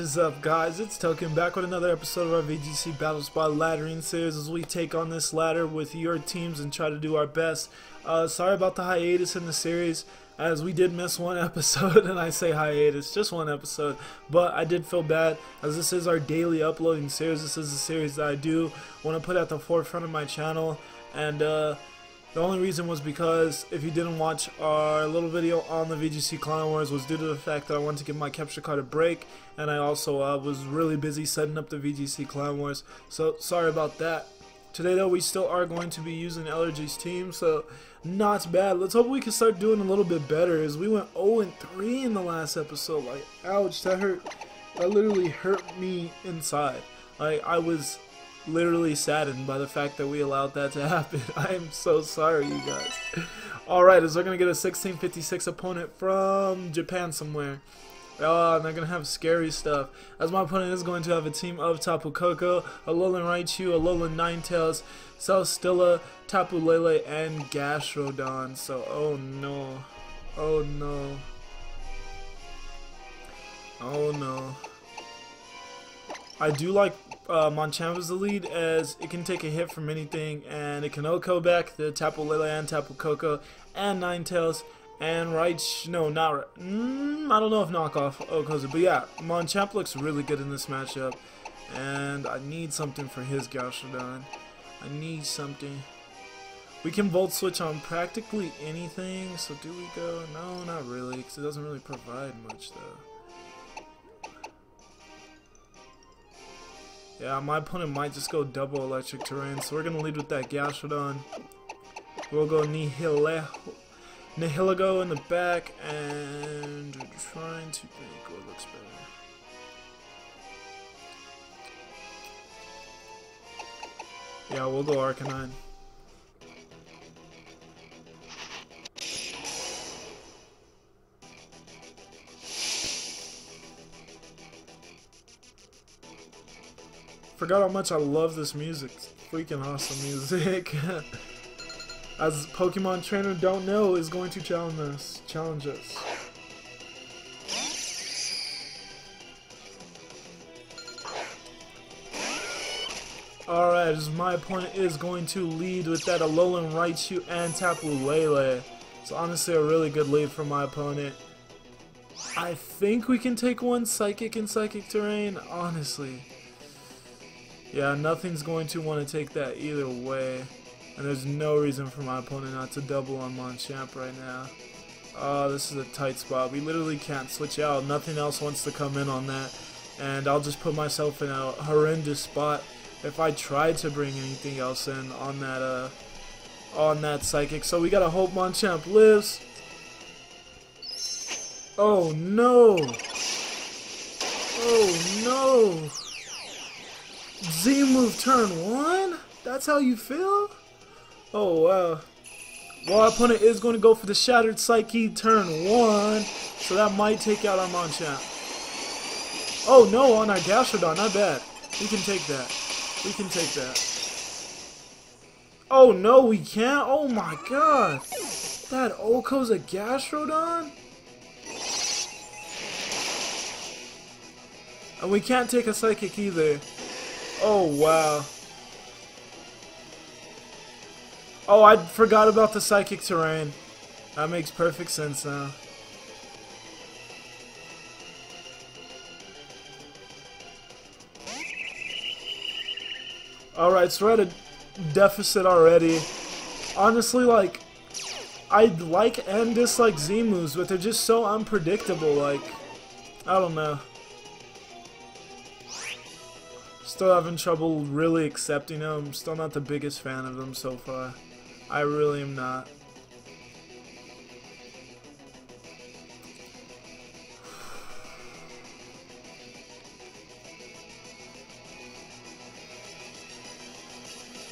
is up, guys? It's Token back with another episode of our VGC Battle Spot Laddering series as we take on this ladder with your teams and try to do our best. Sorry about the hiatus in the series, as we did miss one episode, and I say hiatus, just one episode, but I did feel bad as this is our daily uploading series. This is a series that I do want to put at the forefront of my channel, and the only reason was because if you didn't watch our little video on the VGC Clan Wars was due to the fact that I wanted to give my capture card a break, and I also was really busy setting up the VGC Clan Wars, so sorry about that. Today though, we still are going to be using ElegyVGC's team, so not bad. Let's hope we can start doing a little bit better, as we went 0-3 in the last episode. Like, ouch, that hurt. That literally hurt me inside. Like, I was literally saddened by the fact that we allowed that to happen. I am so sorry, you guys. Alright, as we're going to get a 1656 opponent from Japan somewhere. And they're going to have scary stuff. As my opponent is going to have a team of Tapu Koko, Alolan Raichu, Alolan Ninetales, Celstilla, Tapu Lele, and Gastrodon. So, oh no. Oh no. Oh no. I do like Machamp as the lead, as it can take a hit from anything, and it can OHKO back the Tapu Lele and Tapu Koko and Ninetales and Raichu. No, not I don't know if knockoff OHKOs it, but yeah, Machamp looks really good in this matchup, and I need something for his Gastrodon. I need something. We can Volt Switch on practically anything, so do we go? No, not really, because it doesn't really provide much though. Yeah, my opponent might just go double electric terrain, so we're going to lead with that Gastrodon. We'll go Nihilego in the back, and trying to think what looks better. Yeah, we'll go Arcanine. Forgot how much I love this music. It's freaking awesome music. As Pokemon trainer don't know is going to challenge us. Alright, as my opponent is going to lead with that Alolan Raichu and Tapu Lele. It's honestly a really good lead for my opponent. I think we can take one Psychic and Psychic Terrain, honestly. Yeah, nothing's going to want to take that either way. And there's no reason for my opponent not to double on Machamp right now. Oh, this is a tight spot. We literally can't switch out. Nothing else wants to come in on that. And I'll just put myself in a horrendous spot if I try to bring anything else in on that Psychic. So we gotta hope Machamp lives. Oh no! Oh no! Z move turn 1? That's how you feel? Oh wow. Well, our opponent is going to go for the Shattered Psyche turn 1, so that might take out our Machamp. Oh no, on our Gastrodon, not bad. We can take that. We can take that. Oh no, we can't? Oh my god. That OHKO's a Gastrodon? And we can't take a Psychic either. Oh wow. Oh, I forgot about the Psychic Terrain. That makes perfect sense now. Alright, so we're at a deficit already. Honestly, like, I like and dislike Z moves, but they're just so unpredictable, like, I don't know. Still having trouble really accepting them. Still not the biggest fan of them so far. I really am not.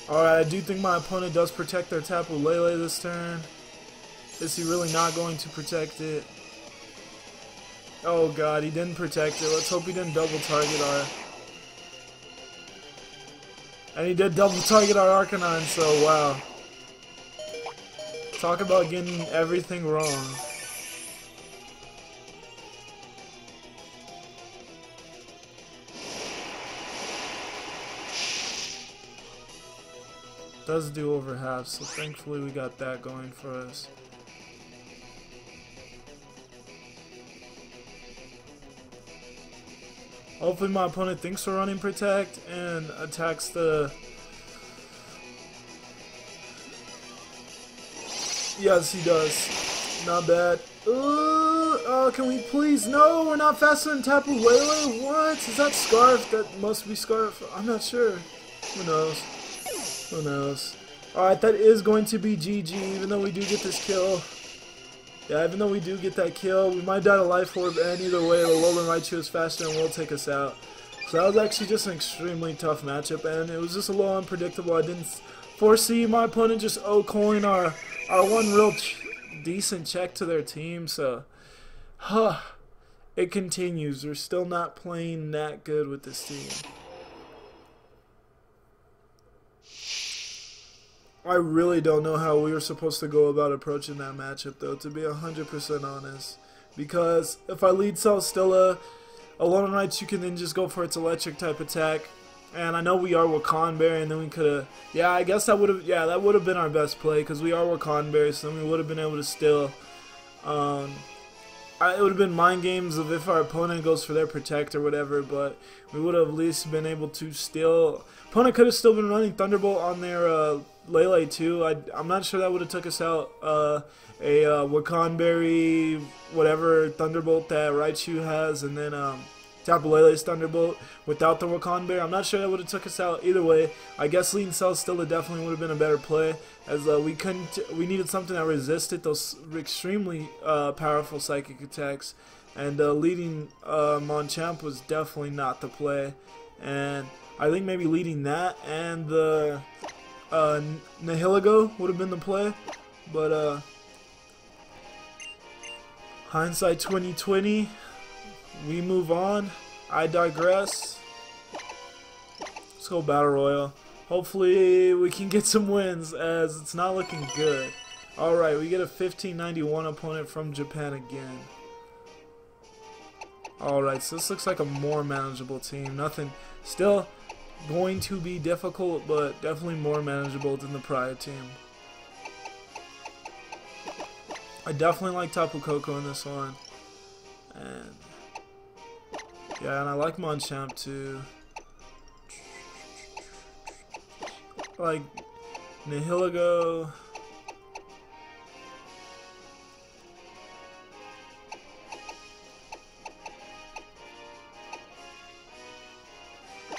Alright, I do think my opponent does protect their Tapu Lele this turn. Is he really not going to protect it? Oh god, he didn't protect it. Let's hope he didn't double target our... And he did double target our Arcanine, so wow. Talk about getting everything wrong. does do over half, so thankfully we got that going for us. Hopefully my opponent thinks we're running protect and attacks the... Yes, he does. Not bad. Can we please? No, we're not faster than Tapu Lele. What? Is that Scarf? That must be Scarf. I'm not sure. Who knows? Who knows? Alright, that is going to be GG, even though we do get this kill. Yeah, even though we do get that kill, we might die to Life Orb, and either way, the Alolan Raichu is faster and will take us out. So that was actually just an extremely tough matchup, and it was just a little unpredictable. I didn't foresee my opponent just O-calling our one real decent check to their team, so... It continues. We're still not playing that good with this team. I really don't know how we were supposed to go about approaching that matchup, though, to be 100% honest. Because if I lead Celesteela, Alolan Raichu can then just go for its electric type attack. And I know we are Wakanberry, and then we could have... Yeah, I guess that would have... Yeah, that would have been our best play, because we are Wakanberry, so then we would have been able to still... it would have been mind games of if our opponent goes for their protect or whatever, but we would have at least been able to still... Opponent could have still been running Thunderbolt on their Lele too. I'm not sure that would have took us out. A Wakanberry, whatever Thunderbolt that Raichu has, and then Tapu Lele's Thunderbolt without the Wakanberry. I'm not sure that would have took us out. Either way, I guess leading Celesteela definitely would have been a better play, as we needed something that resisted those extremely powerful psychic attacks, and leading Machamp was definitely not the play. And I think maybe leading that and the Nihilego would have been the play, but hindsight 2020. We move on. I digress. Let's go Battle Royale. Hopefully we can get some wins, as it's not looking good. Alright, we get a 1591 opponent from Japan again. Alright, so this looks like a more manageable team. Nothing, still going to be difficult, but definitely more manageable than the prior team. I definitely like Tapu Koko in this one. And yeah, and I like Machamp too. Like Nihilego.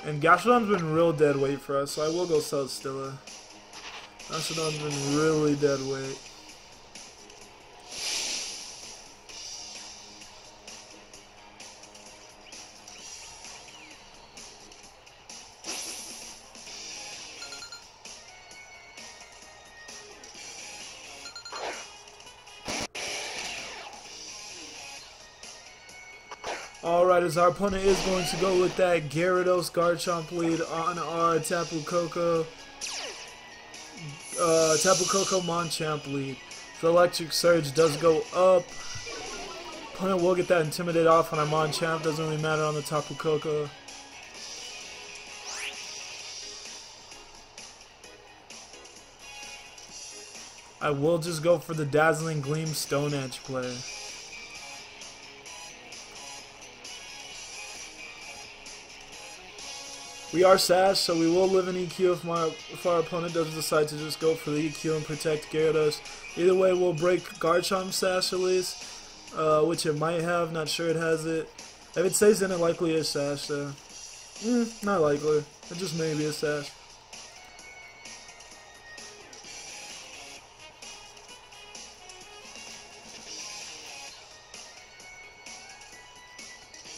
And Gastrodon's been real dead weight for us, so I will go Celesteela. Gastrodon's been really dead weight. Alright, as our opponent is going to go with that Gyarados Garchomp lead on our Tapu Koko Machamp lead. The Electric Surge does go up. Opponent will get that Intimidate off on our Machamp, doesn't really matter on the Tapu Koko. I will just go for the Dazzling Gleam Stone Edge play. We are Sash, so we will live in EQ if our opponent does decide to just go for the EQ and protect Gyarados. Either way, we'll break Garchomp Sash at least, which it might have. Not sure it has it. If it stays in, it likely is Sash, though. Not likely. It just may be a Sash.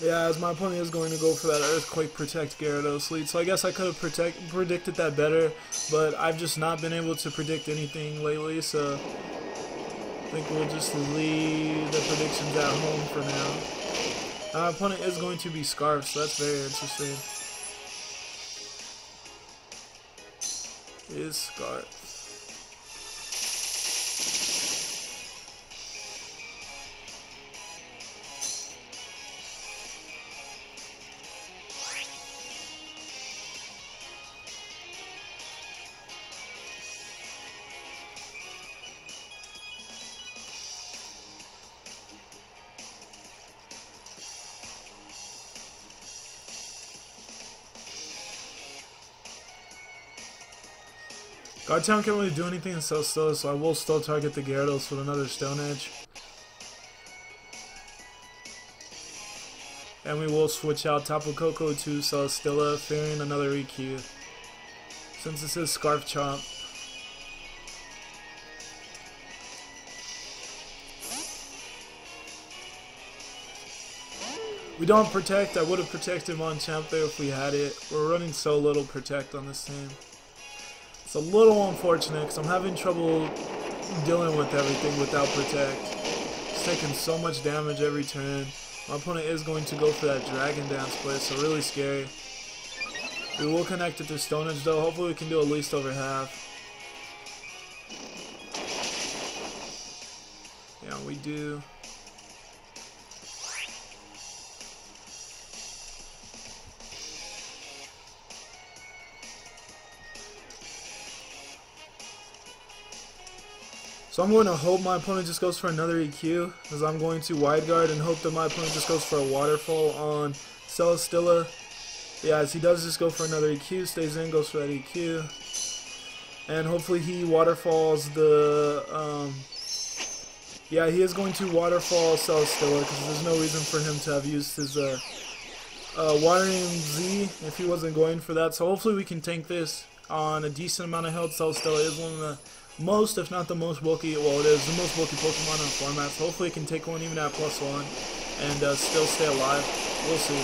Yeah, as my opponent is going to go for that Earthquake Protect Gyarados lead, so I guess I could have predicted that better, but I've just not been able to predict anything lately, so I think we'll just leave the predictions at home for now. Our opponent is going to be Scarf, so that's very interesting. Is Scarf. Garchomp can't really do anything in Celesteela, so I will still target the Gyarados with another Stone Edge. And we will switch out Tapu Koko to Celesteela, fearing another EQ. Since this is Scarf Chomp. We don't protect. I would have protected Machamp there if we had it. We're running so little protect on this team. It's a little unfortunate because I'm having trouble dealing with everything without protect. It's taking so much damage every turn. My opponent is going to go for that Dragon Dance play, so really scary. We will connect it to Stone Edge though. Hopefully we can do at least over half. Yeah, we do. So I'm going to hope my opponent just goes for another EQ, as I'm going to Wide Guard and hope that my opponent just goes for a Waterfall on Celesteela. Yeah, as he does just go for another EQ, stays in, goes for that EQ. And hopefully he Waterfalls the... yeah, he is going to Waterfall Celesteela, because there's no reason for him to have used his Watering Z if he wasn't going for that. So hopefully we can tank this on a decent amount of health. Celesteela is one of the most, if not the most bulky, well, it is the most bulky Pokemon in the format, so hopefully it can take one even at +1 and still stay alive. We'll see.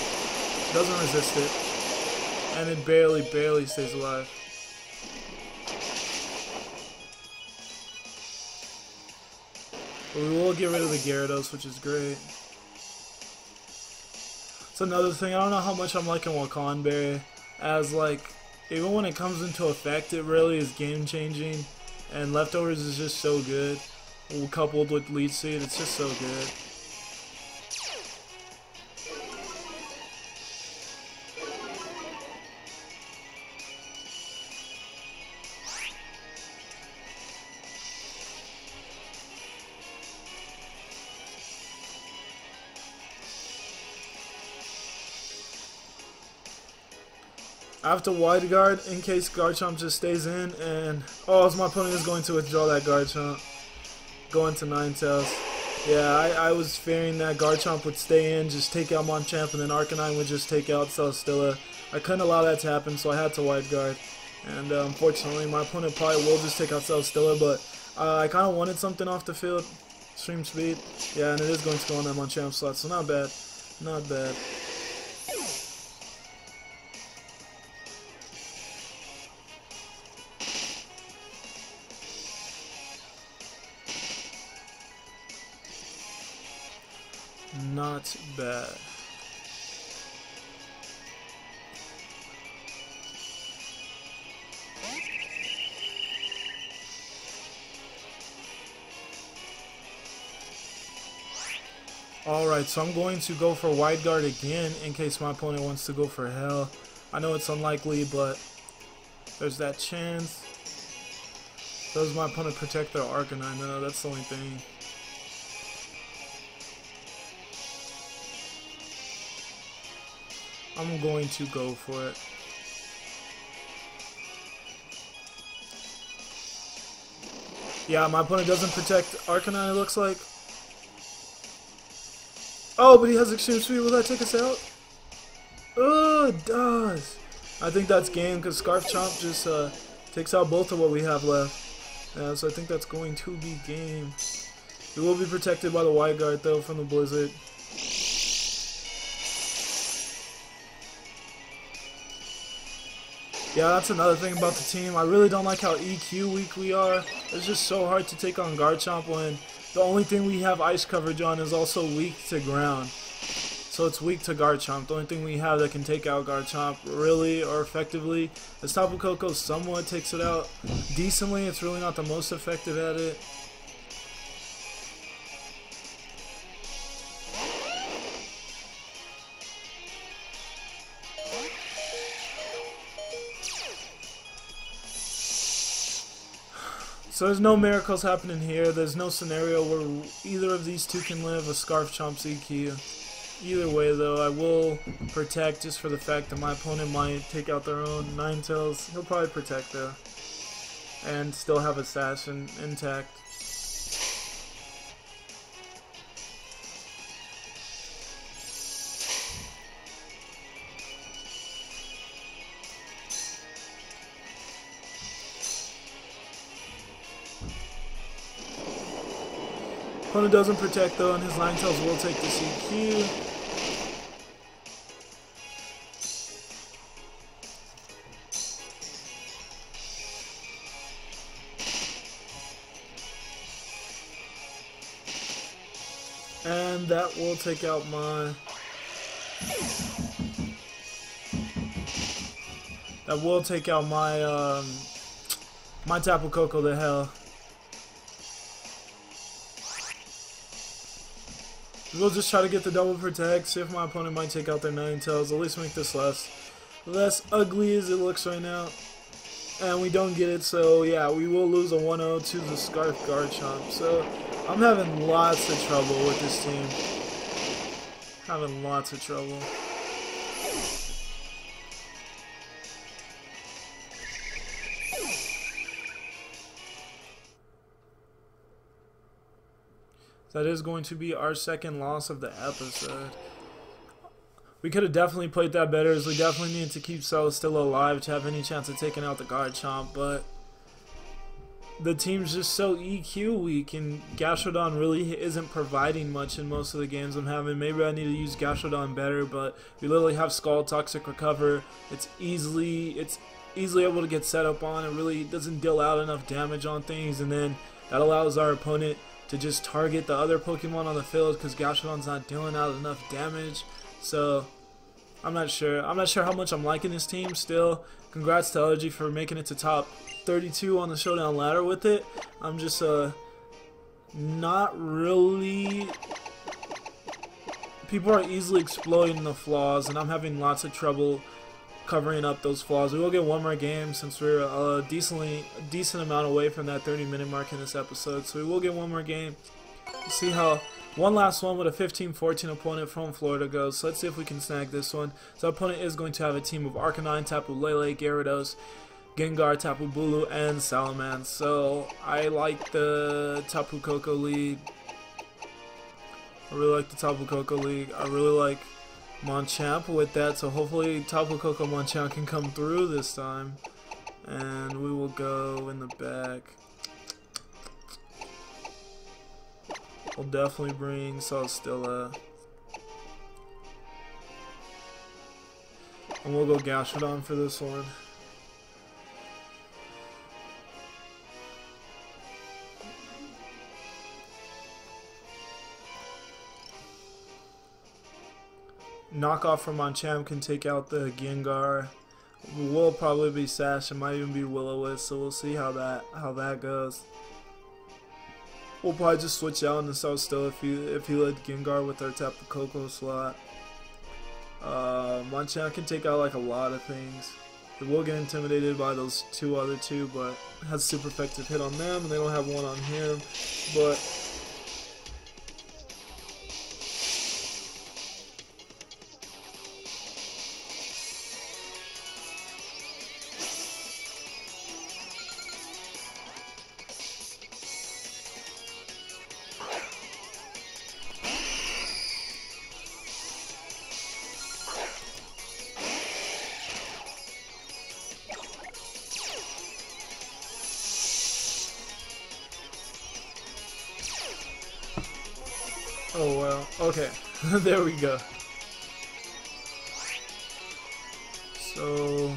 Doesn't resist it, and it barely stays alive. But we will get rid of the Gyarados, which is great. It's another thing, I don't know how much I'm liking Wakan Berry, as like, even when it comes into effect, it really is game changing. And Leftovers is just so good, coupled with Leech Seed, it's just so good. I have to Wide Guard in case Garchomp just stays in, and oh, as my opponent is going to withdraw that Garchomp, going to Ninetales. Yeah, I was fearing that Garchomp would stay in, just take out Machamp, and then Arcanine would just take out Celesteela. I couldn't allow that to happen, so I had to Wide Guard. And unfortunately, my opponent probably will just take out Celesteela, but I kind of wanted something off the field. Stream speed. Yeah, and it is going to go on that Machamp slot, so not bad. Not bad. Not bad. Alright, so I'm going to go for Wide Guard again in case my opponent wants to go for Hell. I know it's unlikely, but there's that chance. Does my opponent protect their Arcanine? No, that's the only thing. I'm going to go for it. Yeah, my opponent doesn't protect Arcanine, it looks like. Oh, but he has Extreme Speed. Will that take us out? Oh, it does. I think that's game because Scarf Chomp just takes out both of what we have left. Yeah, so I think that's going to be game. We will be protected by the Wide Guard though from the Blizzard. Yeah, that's another thing about the team. I really don't like how EQ weak we are. It's just so hard to take on Garchomp when the only thing we have ice coverage on is also weak to ground. So it's weak to Garchomp. The only thing we have that can take out Garchomp really or effectively is Tapu Koko somewhat takes it out decently. It's really not the most effective at it. So there's no miracles happening here. There's no scenario where either of these two can live a Scarf Chomp's EQ. Either way though, I will protect just for the fact that my opponent might take out their own Ninetales. He'll probably protect though. and still have Assassin intact. Opponent doesn't protect though, and his Ninetales will take the CQ. And that will take out my... That will take out my, my Tapu Koko to hell. We'll just try to get the double protect, see if my opponent might take out their Ninetales, at least make this less ugly as it looks right now. And we don't get it, so yeah, we will lose a 1-0 to the Scarf Garchomp. So I'm having lots of trouble with this team. Having lots of trouble. That is going to be our second loss of the episode. We could have definitely played that better, as we definitely need to keep Celesteela alive to have any chance of taking out the Garchomp, but the team's just so EQ weak, and Gastrodon really isn't providing much in most of the games I'm having. Maybe I need to use Gastrodon better, but we literally have Scald, Toxic Recover. It's easily able to get set up on. It really doesn't deal out enough damage on things, and then that allows our opponent to just target the other Pokemon on the field because Gastrodon's not dealing out enough damage. So I'm not sure how much I'm liking this team still. Congrats to Elegy for making it to top 32 on the Showdown ladder with it. I'm just not really... People are easily exploiting the flaws, and I'm having lots of trouble covering up those flaws. We will get one more game since we're a decent amount away from that 30-minute mark in this episode. So we will get one more game. See how one last one with a 15-14 opponent from Florida goes. So let's see if we can snag this one. So our opponent is going to have a team of Arcanine, Tapu Lele, Gyarados, Gengar, Tapu Bulu, and Salamence. So I like the Tapu Koko lead. I really like the Tapu Koko league. I really like Machamp with that, so hopefully Tapu Koko Machamp can come through this time. And we will go in the back. We'll definitely bring Celesteela. And we'll go Gastrodon for this one. Knockoff from Machamp can take out the Gengar. Will probably be Sash. It might even be Will-O-Wisp, so we'll see how that goes. We'll probably just switch out into Celesteela if he led Gengar with our Tapu Koko slot. Machamp can take out like a lot of things. It will get intimidated by those other two, but has super effective hit on them, and they don't have one on him. But oh well, okay, there we go. So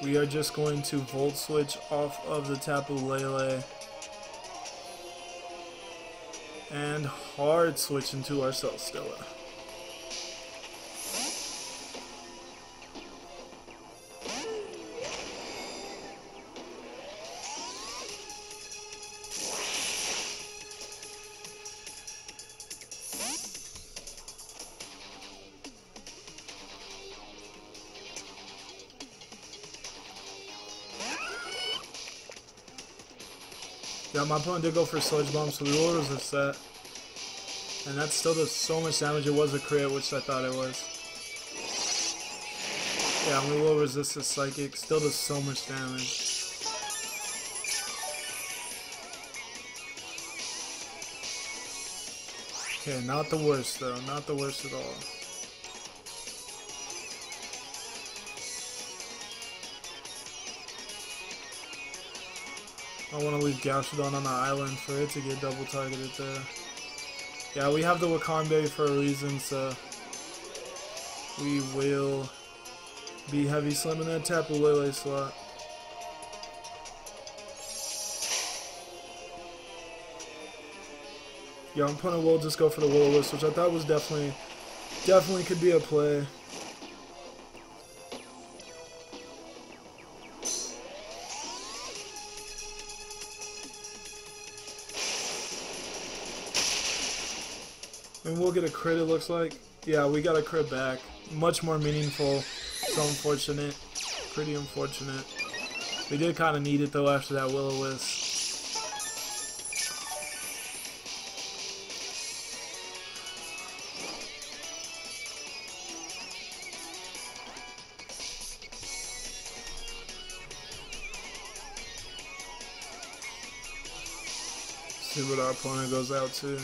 we are just going to Volt Switch off of the Tapu Lele and hard switch into our Celesteela. Yeah, my opponent did go for Sludge Bomb, so we will resist that. And that still does so much damage. It was a crit, which I thought it was. Yeah, we will resist the Psychic. Still does so much damage. Okay, not the worst though. Not the worst at all. I want to leave Gastrodon on the island for it to get double targeted there. Yeah, we have the Wakanberry for a reason, so we will be heavy slamming that Tapu Lele slot. Yeah, I'm opponent will just go for the Will-O-Wisp, which I thought was definitely could be a play. And we'll get a crit, it looks like. Yeah, we got a crit back. Much more meaningful. So unfortunate. Pretty unfortunate. We did kind of need it though after that Will-O-Wisp. See what our opponent goes out to.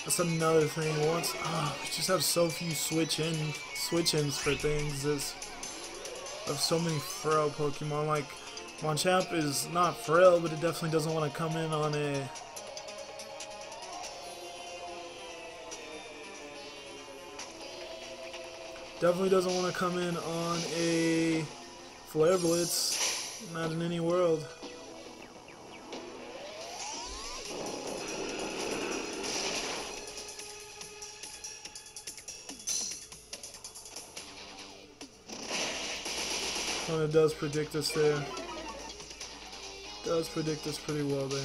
That's another thing. We just have so few switch-ins for things. I have so many frail Pokemon. Like Machamp is not frail, but it definitely doesn't want to come in on a Flare Blitz. Not in any world. It does predict us there. Does predict us pretty well there.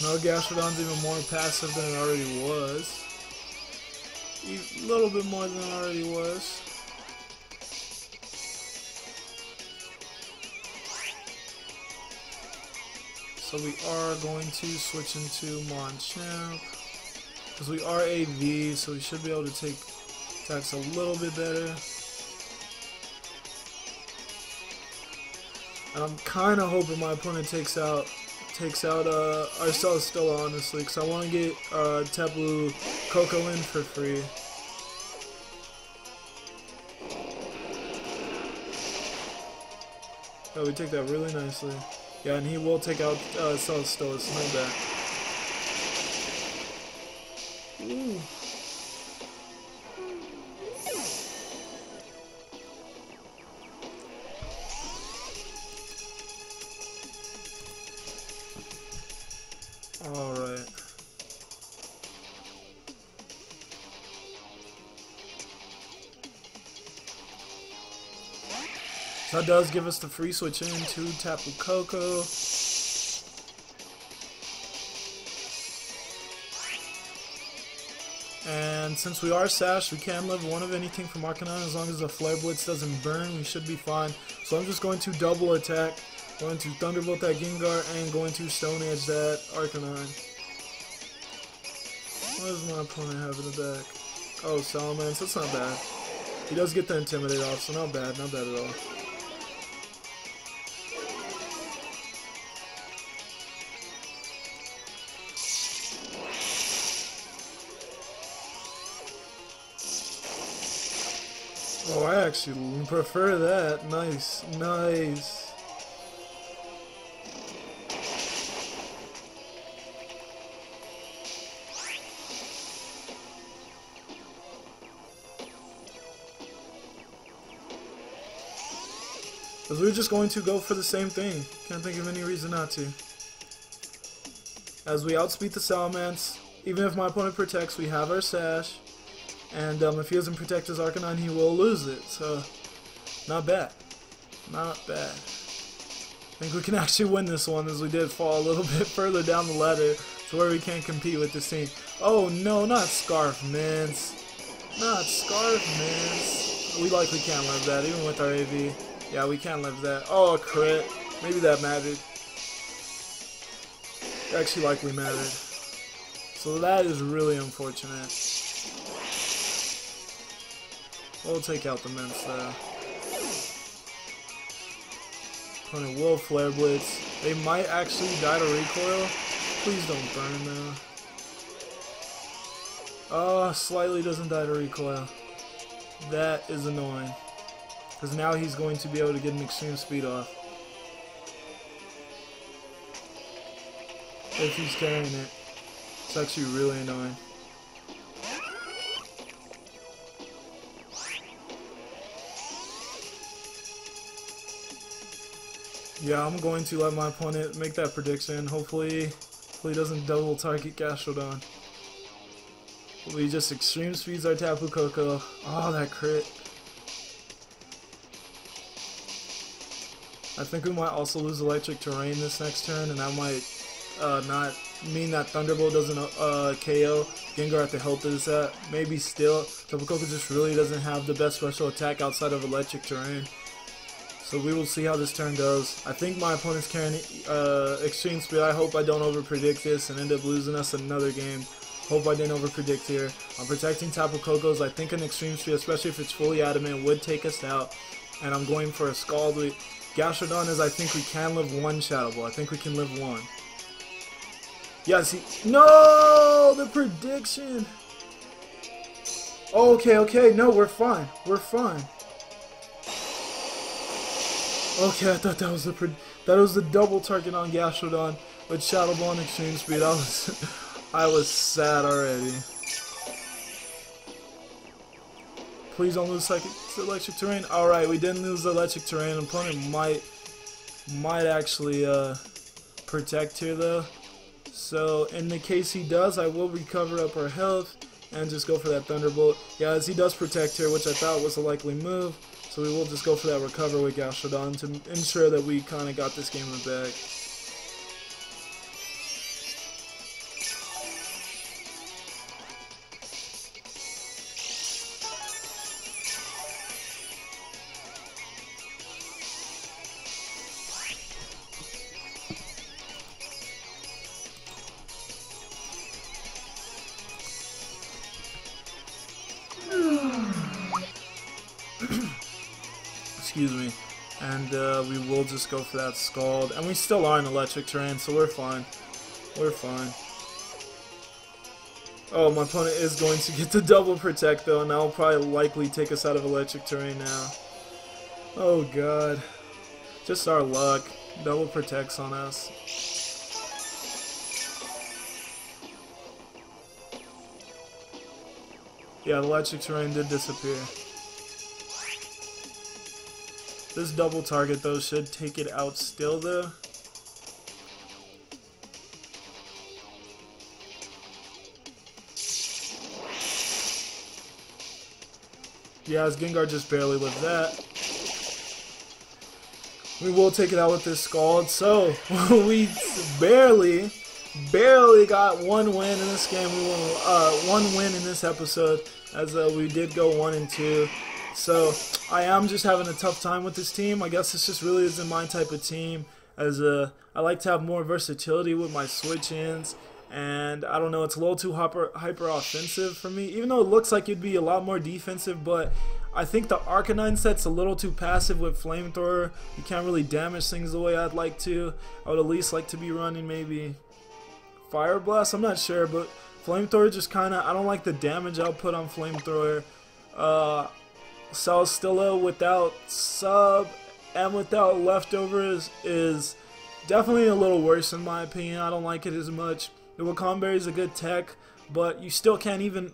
No, Gastrodon's even more passive than it already was. A little bit more than it already was. So we are going to switch into Machamp. Because we are AV, so we should be able to take attacks a little bit better. And I'm kind of hoping my opponent takes out Arcelstella, honestly, because I want to get Tapu Koko in for free. Oh, we take that really nicely. Yeah, and he will take out Celstella, so not bad. Ooh. Alright. So that does give us the free switch into Tapu Koko. And since we are sashed, we can live one of anything from Arcanine. As long as the Flare Blitz doesn't burn, we should be fine. So I'm just going to double attack. Going to Thunderbolt that Gengar and going to Stone Edge that Arcanine. What does my opponent have in the back? Oh, Salamence, that's not bad. He does get the Intimidate off, so not bad at all. Oh, I actually prefer that. Nice, nice. Because we're just going to go for the same thing. Can't think of any reason not to. As we outspeed the Salamence, even if my opponent protects, we have our Sash. And if he doesn't protect his Arcanine, he will lose it. So, not bad. Not bad. I think we can actually win this one, as we did fall a little bit further down the ladder to where we can't compete with this team. Oh no, not Scarf Mints. Not Scarf Mints. We likely can't live that, even with our AV. Yeah, we can't live that. Oh, a crit. Maybe that mattered. It actually likely mattered. So that is really unfortunate. We'll take out the mints though. Opponent will flare blitz. They might actually die to recoil. Please don't burn though. Oh, slightly doesn't die to recoil. That is annoying. Because now he's going to be able to get an extreme speed off. If he's carrying it. It's actually really annoying. Yeah, I'm going to let my opponent make that prediction. Hopefully he doesn't double target Gastrodon. We just extreme speeds our Tapu Koko. Oh, that crit. I think we might also lose electric terrain this next turn, and that might not mean that Thunderbolt doesn't KO Gengar at the health that it's at. Maybe still. Tapu Koko just really doesn't have the best special attack outside of electric terrain. So we will see how this turn goes. I think my opponent's carrying extreme speed. I hope I don't overpredict this and end up losing us another game. Hope I didn't overpredict here. I'm protecting Tapu Koko's. I think an extreme speed, especially if it's fully adamant, would take us out. And I'm going for a Scald. Gastrodon is, I think we can live one Shadow Ball. I think we can live one. Yes, no! The prediction! Okay, no, we're fine. We're fine. Okay, I thought that was the double target on Gastrodon with Shadow Ball and extreme speed. I was sad already. Please don't lose electric terrain. Alright, we didn't lose the electric terrain. Opponent might actually protect here though. So in the case he does, I will recover up our health and just go for that Thunderbolt. Yeah, as he does protect here, which I thought was a likely move. So we will just go for that recover with Gastrodon to ensure that we kind of got this game in the bag. Excuse me. And we will just go for that Scald. And we still are in electric terrain, so we're fine. We're fine. Oh, my opponent is going to get the double protect though, and that will probably likely take us out of electric terrain now. Oh god. Just our luck. Double protects on us. Yeah, the electric terrain did disappear. This double target though should take it out still though. Yeah, as Gengar just barely lived that. We will take it out with this Scald. So we barely got one win in this game. We won one win in this episode, as we did go 1-2. So I am just having a tough time with this team. I guess this just really isn't my type of team, as I like to have more versatility with my switch-ins. And I don't know, it's a little too hyper offensive for me, even though it looks like it'd be a lot more defensive. But I think the Arcanine set's a little too passive with Flamethrower. You can't really damage things the way I'd like to. I would at least like to be running maybe Fire Blast. I'm not sure, but Flamethrower just kind of, I don't like the damage output on Flamethrower. Celesteela without sub and without leftovers is definitely a little worse in my opinion. I don't like it as much. The Wakanberry is a good tech, but you still can't even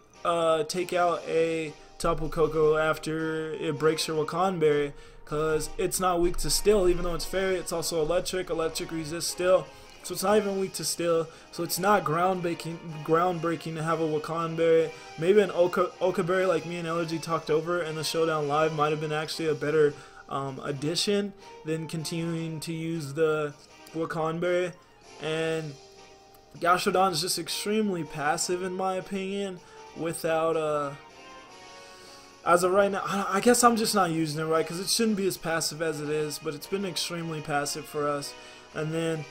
take out a Tapu Koko after it breaks your Wakanberry, because it's not weak to Steel. Even though it's Fairy, it's also electric. Electric resists Steel, so it's not even weak to Steel. So it's not groundbreaking to have a Wakanberry. Maybe an Okaberry, like me and Elegy talked over in the Showdown Live, might have been actually a better addition than continuing to use the Wakanberry. And Gastrodon is just extremely passive in my opinion, without as of right now, I guess I'm just not using it right because it shouldn't be as passive as it is, but it's been extremely passive for us. And then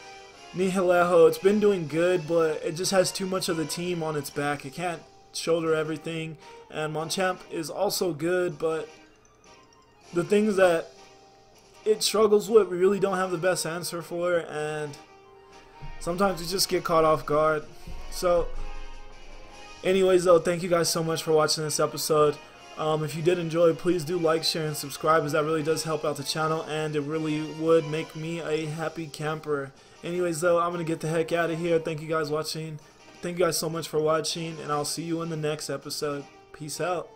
Nihilego, it's been doing good, but it just has too much of the team on its back. It can't shoulder everything. And Machamp is also good, but the things that it struggles with, we really don't have the best answer for, and sometimes we just get caught off guard. So anyways though, thank you guys so much for watching this episode. If you did enjoy, please do like, share, and subscribe, as that really does help out the channel, and it really would make me a happy camper. Anyways though, I'm going to get the heck out of here. Thank you guys so much for watching, and I'll see you in the next episode. Peace out.